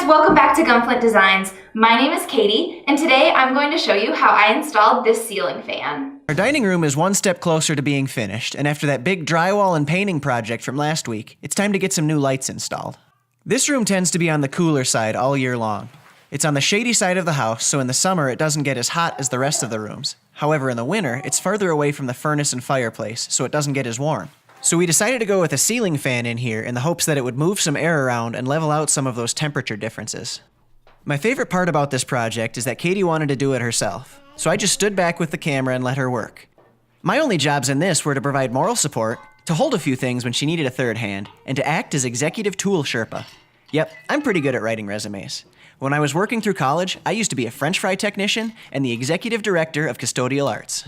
welcome back to Gunflint Designs. My name is Katie, and today I'm going to show you how I installed this ceiling fan. Our dining room is one step closer to being finished, and after that big drywall and painting project from last week, it's time to get some new lights installed. This room tends to be on the cooler side all year long. It's on the shady side of the house, so in the summer it doesn't get as hot as the rest of the rooms. However, in the winter, it's farther away from the furnace and fireplace, so it doesn't get as warm. So we decided to go with a ceiling fan in here in the hopes that it would move some air around and level out some of those temperature differences. My favorite part about this project is that Katie wanted to do it herself, so I just stood back with the camera and let her work. My only jobs in this were to provide moral support, to hold a few things when she needed a third hand, and to act as executive tool Sherpa. Yep, I'm pretty good at writing resumes. When I was working through college, I used to be a French fry technician and the executive director of custodial arts.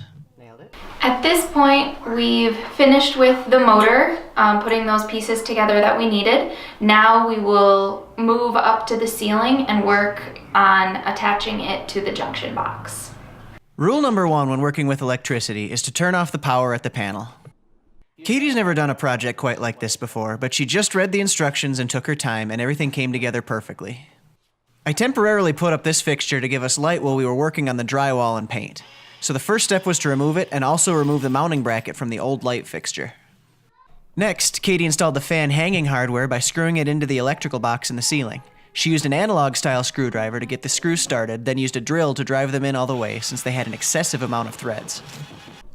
At this point, we've finished with the motor, putting those pieces together that we needed. Now we will move up to the ceiling and work on attaching it to the junction box. Rule number one when working with electricity is to turn off the power at the panel. Katie's never done a project quite like this before, but she just read the instructions and took her time, and everything came together perfectly. I temporarily put up this fixture to give us light while we were working on the drywall and paint. So the first step was to remove it and also remove the mounting bracket from the old light fixture. Next, Katie installed the fan hanging hardware by screwing it into the electrical box in the ceiling. She used an analog-style screwdriver to get the screws started, then used a drill to drive them in all the way since they had an excessive amount of threads.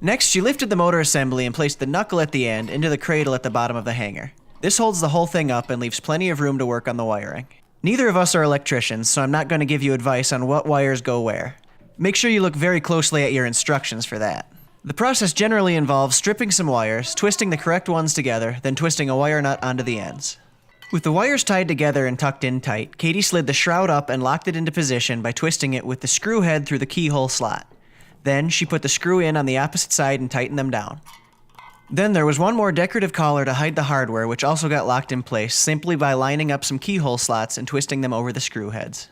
Next, she lifted the motor assembly and placed the knuckle at the end into the cradle at the bottom of the hanger. This holds the whole thing up and leaves plenty of room to work on the wiring. Neither of us are electricians, so I'm not going to give you advice on what wires go where. Make sure you look very closely at your instructions for that. The process generally involves stripping some wires, twisting the correct ones together, then twisting a wire nut onto the ends. With the wires tied together and tucked in tight, Katie slid the shroud up and locked it into position by twisting it with the screw head through the keyhole slot. Then she put the screw in on the opposite side and tightened them down. Then there was one more decorative collar to hide the hardware, which also got locked in place simply by lining up some keyhole slots and twisting them over the screw heads.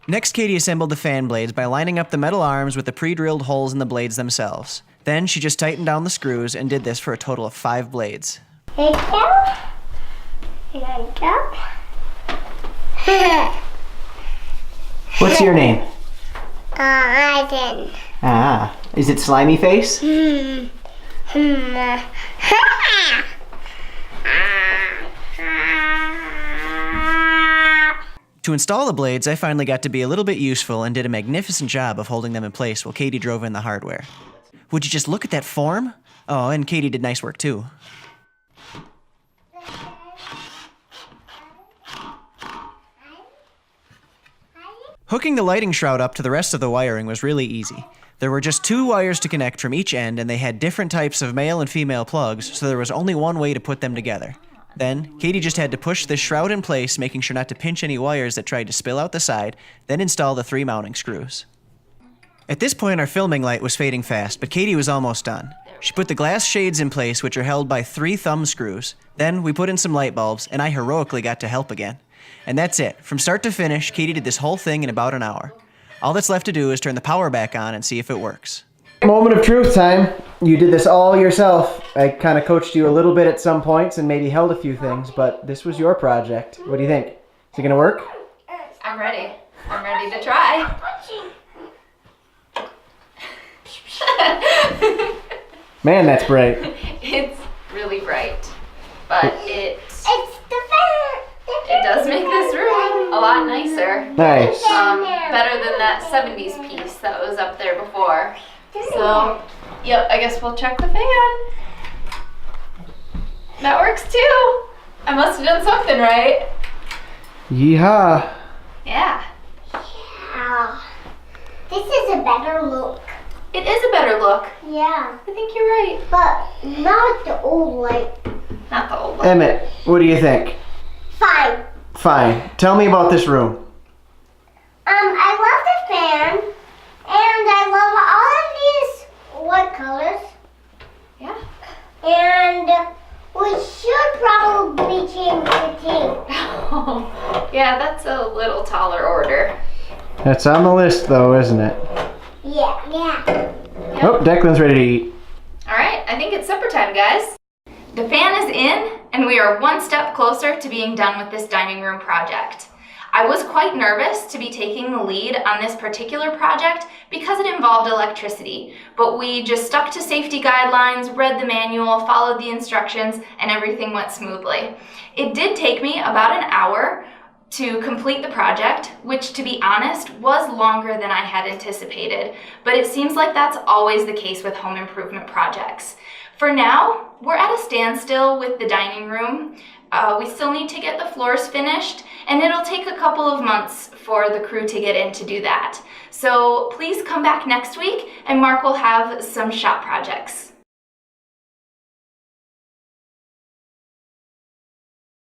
Next, Katie assembled the fan blades by lining up the metal arms with the pre-drilled holes in the blades themselves. Then she just tightened down the screws and did this for a total of 5 blades. Here you go. Here you go. What's your name? Aiden. Ah, is it Slimy Face? To install the blades, I finally got to be a little bit useful and did a magnificent job of holding them in place while Katie drove in the hardware. Would you just look at that form? Oh, and Katie did nice work too. Hooking the lighting shroud up to the rest of the wiring was really easy. There were just 2 wires to connect from each end, and they had different types of male and female plugs, so there was only one way to put them together. Then, Katie just had to push this shroud in place, making sure not to pinch any wires that tried to spill out the side, then install the 3 mounting screws. At this point, our filming light was fading fast, but Katie was almost done. She put the glass shades in place, which are held by 3 thumb screws. Then, we put in some light bulbs, and I heroically got to help again. And that's it. From start to finish, Katie did this whole thing in about an hour. All that's left to do is turn the power back on and see if it works. Moment of truth time. You did this all yourself. I kind of coached you a little bit at some points and maybe held a few things, but this was your project. What do you think? Is it gonna work? I'm ready. I'm ready to try. Man, that's bright. It's really bright, but it does make this room a lot nicer. Nice. Better than that 70s piece that was up there before. So, yep, I guess we'll check the fan. That works too. I must have done something right. Yeehaw. Yeah. Yeah. This is a better look. It is a better look. Yeah. I think you're right. But not the old light. Not the old one. Emmett, what do you think? Fine. Fine. Tell me about this room. I love the fan, and I love all of these white colors. Yeah. And we should probably change the tape. Yeah, that's a little taller order. That's on the list though, isn't it? Yeah. Yep. Oh, Declan's ready to eat. All right, I think it's supper time, guys. The fan is in, and we are one step closer to being done with this dining room project. I was quite nervous to be taking the lead on this particular project because it involved electricity, but we just stuck to safety guidelines, read the manual, followed the instructions, and everything went smoothly. It did take me about an hour to complete the project, which, to be honest, was longer than I had anticipated, but it seems like that's always the case with home improvement projects. For now, we're at a standstill with the dining room. We still need to get the floors finished, and it'll take a couple of months for the crew to get in to do that. So please come back next week, and Mark will have some shop projects.